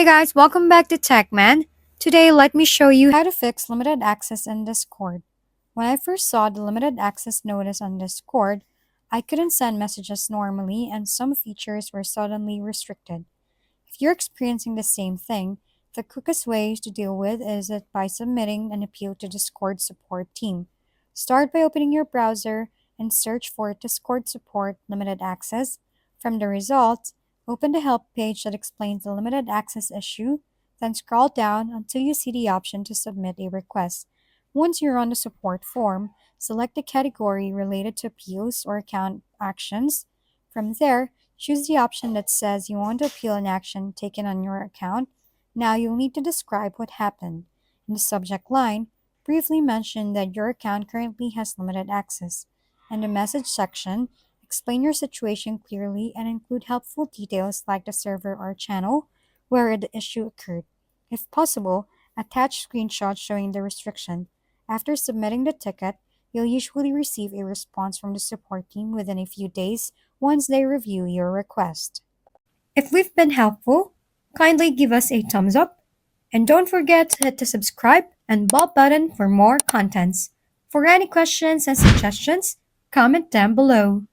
Hey guys, welcome back to TechMan. Today, let me show you how to fix limited access in Discord. When I first saw the limited access notice on Discord, I couldn't send messages normally and some features were suddenly restricted. If you're experiencing the same thing, the quickest way to deal with is it by submitting an appeal to Discord support team. Start by opening your browser and search for Discord support limited access. From the results, open the help page that explains the limited access issue, then scroll down until you see the option to submit a request. Once you're on the support form, select the category related to appeals or account actions. From there, choose the option that says you want to appeal an action taken on your account. Now you'll need to describe what happened. In the subject line, briefly mention that your account currently has limited access. In the message section, explain your situation clearly and include helpful details like the server or channel where the issue occurred. If possible, attach screenshots showing the restriction. After submitting the ticket, you'll usually receive a response from the support team within a few days once they review your request. If we've been helpful, kindly give us a thumbs up and don't forget to hit the subscribe and bell button for more contents. For any questions and suggestions, comment down below.